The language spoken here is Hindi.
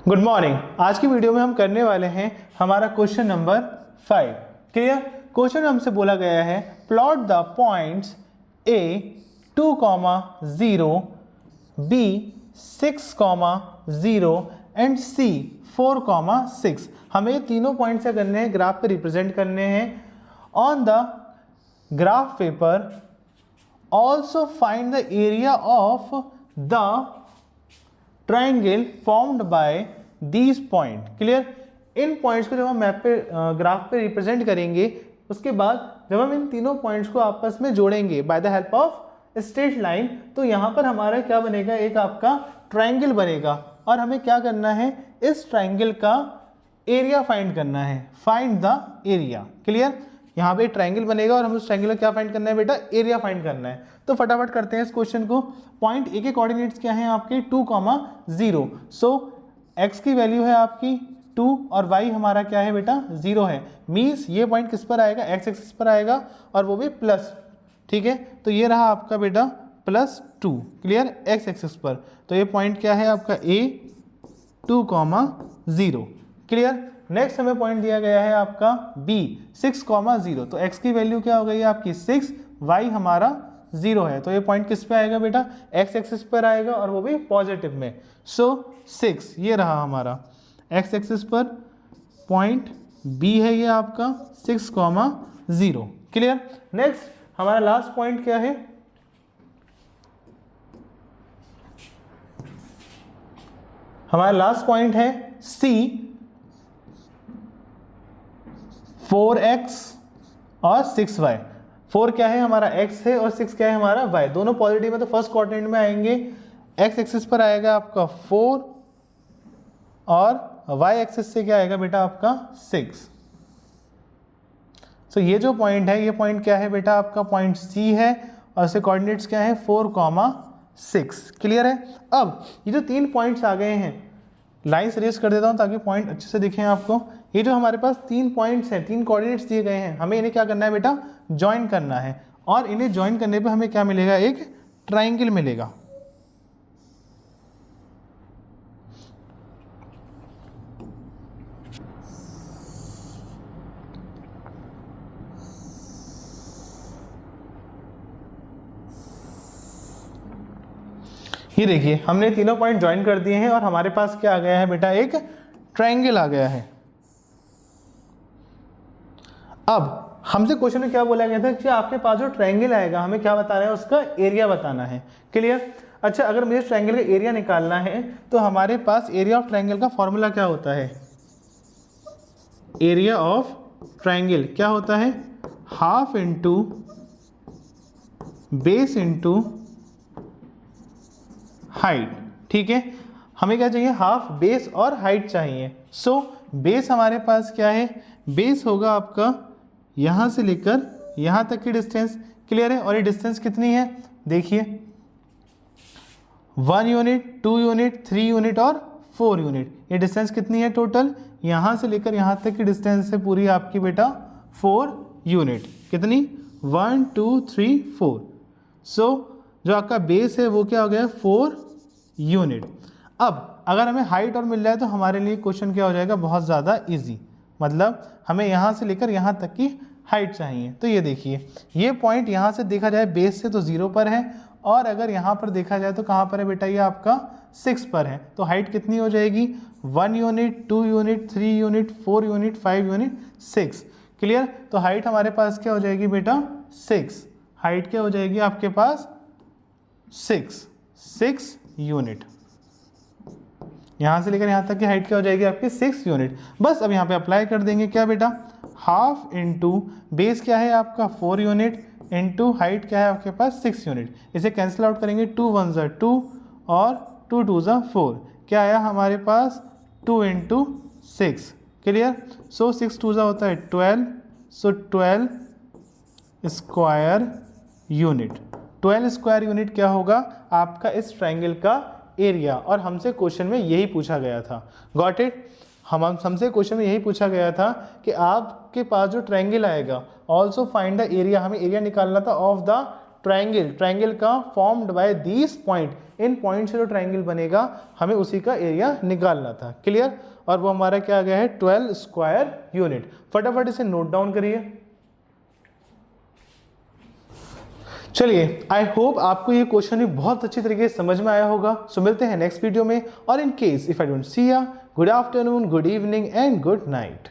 Good morning. आज की वीडियो में हम करने वाले हैं हमारा क्वेश्चन नंबर 5। क्लियर। क्वेश्चन हमसे बोला गया है plot the points A 2,0, B 6,0 and C 4,6। हमें ये तीनों पॉइंट्स क्या करने हैं, ग्राफ पे रिप्रेजेंट करने हैं। On the graph paper also find the area of the triangle formed by these point. Clear. In points को जब हम मैप पे ग्राफ पे रिप्रेजेंट करेंगे, उसके बाद जब हम इन तीनों पॉइंट्स को आपस में जोड़ेंगे by the help of straight line, तो यहाँ पर हमारा क्या बनेगा, एक आपका ट्राइंगल बनेगा। और हमें क्या करना है, इस ट्राइंगल का एरिया फाइंड करना है। Find the area. क्लियर। यहाँ पे ट्राइंगल बनेगा और हमें उस ट्राइंगल का क्या फाइंड करना है बेटा, एरिया फाइंड करना है। तो फटाफट करते हैं इस क्वेश्चन को। पॉइंट ए के कोऑर्डिनेट्स क्या हैं आपके 2,0। सो x की वैल्यू है आपकी 2 और y हमारा क्या है बेटा 0 है। मीन्स ये पॉइंट किस पर आएगा, x एक्सिस पर आएगा और वो भी प्लस। ठीक है, तो ये रहा आपका बेटा +2। क्लियर। x एक्सिस पर तो ये पॉइंट क्या है आपका a 2,0। क्लियर। नेक्स्ट हमें पॉइंट दिया गया है आपका b 6,0। तो x की वैल्यू क्या हो गई आपकी 6, y हमारा 0 है। तो ये पॉइंट किस पे आएगा बेटा, x एक्सिस पर आएगा और वो भी पॉजिटिव में। सो 6 ये रहा हमारा x एक्सिस पर पॉइंट b है, ये आपका 6,0। क्लियर। नेक्स्ट हमारा लास्ट पॉइंट क्या है, हमारा लास्ट पॉइंट है c 4x और 6y। 4 क्या है हमारा x है और 6 क्या है हमारा y। दोनों पॉजिटिव है तो फर्स्ट क्वाड्रेंट में आएंगे। x एक्सिस पर आएगा आपका 4 और y एक्सिस से क्या आएगा बेटा आपका 6। तो ये जो पॉइंट है, ये पॉइंट क्या है बेटा आपका पॉइंट C है और इसके कोऑर्डिनेट्स क्या है 4,6। क्लियर है। अब ये जो 3 पॉइंट्स आ गए हैं, लाइन्स रेस कर देता हूँ ताकि पॉइंट अच्छे से दिखें आपको। ये जो हमारे पास 3 पॉइंट्स हैं, 3 कोऑर्डिनेट्स दिए गए हैं, हमें इन्हें क्या करना है बेटा, ज्वाइन करना है। और इन्हें ज्वाइन करने पे हमें क्या मिलेगा, एक ट्राइंगल मिलेगा। ये देखिए हमने तीनों पॉइंट ज्वाइन कर दिए हैं और हमारे पास क्या आ गया है बेटा, एक ट्राइंगल आ गया है। अब हमसे क्वेश्चन में क्या बोला गया था कि आपके पास जो ट्राइंगल आएगा, हमें क्या बताना है, उसका एरिया बताना है। क्लियर। अच्छा, अगर मुझे ट्राइंगल का एरिया निकालना है तो हमारे पास एरिया ऑफ ट्राइंगल का फॉर्मूला क्या होता है, एरिया ऑफ ट्राइंगल क्या होता है, half into base into height. ठीक है, हमें क्या चाहिए, हाफ, बेस और हाइट चाहिए। सो बेस हमारे पास क्या है, बेस होगा आपका यहाँ से लेकर यहाँ तक की डिस्टेंस। क्लियर है। और ये डिस्टेंस कितनी है, देखिए 1 यूनिट, 2 यूनिट, 3 यूनिट और 4 यूनिट। ये डिस्टेंस कितनी है टोटल, यहाँ से लेकर यहाँ तक की डिस्टेंस है पूरी आपकी बेटा 4 यूनिट। कितनी, 1 2 3 4। सो जो आपका बेस है वो क्या हो गया, 4 यूनिट। अब अगर हमें हाइट और मिल जाए तो हमारे लिए क्वेश्चन क्या हो जाएगा, बहुत ज़्यादा इजी। मतलब हमें यहाँ से लेकर यहाँ तक की हाइट चाहिए। तो ये देखिए, ये पॉइंट यहाँ से देखा जाए बेस से तो 0 पर है, और अगर यहाँ पर देखा जाए तो कहाँ पर है बेटा, ये आपका 6 पर है। तो हाइट कितनी हो जाएगी, 1 unit, 2 unit, 3 unit, 4 unit, 5 unit, 6। Clear. तो हाइट हमारे पास क्या हो जाएगी बेटा 6। हाइट क्या हो जाएगी आपके पास 6 यूनिट। यहाँ से लेकर यहाँ तक की हाइट क्या हो जाएगी आपकी 6 यूनिट। बस अब यहाँ पे अप्लाई कर देंगे क्या बेटा, हाफ इंटू बेस क्या है आपका 4 यूनिट इंटू हाइट क्या है आपके पास 6 यूनिट। इसे कैंसिल आउट करेंगे, 2 1 ज़ा 2 और 2 2 ज़ा 4। क्या आया हमारे पास 2 इंटू 6। क्लियर। सो 6 2 ज़ा होता है 12। सो 12 स्क्वायर यूनिट। 12 स्क्वायर यूनिट क्या होगा आपका इस ट्राइंगल का एरिया। और हमसे क्वेश्चन में यही पूछा गया था। Got it. हमसे क्वेश्चन में यही पूछा गया था कि आपके पास जो ट्राइंगल आएगा, ऑल्सो फाइंड द एरिया, हमें एरिया निकालना था ऑफ द ट्राइंगल का formed by these point, in point से जो ट्राइंगल बनेगा हमें उसी का एरिया निकालना था। क्लियर? और वो हमारा क्या आ गया है 12 स्क्वायर यूनिट। फटाफट इसे नोट डाउन करिए। चलिए, आई होप आपको ये क्वेश्चन भी बहुत अच्छी तरीके से समझ में आया होगा। सो मिलते हैं नेक्स्ट वीडियो में, और in case if I don't see या, good afternoon, good evening and good night.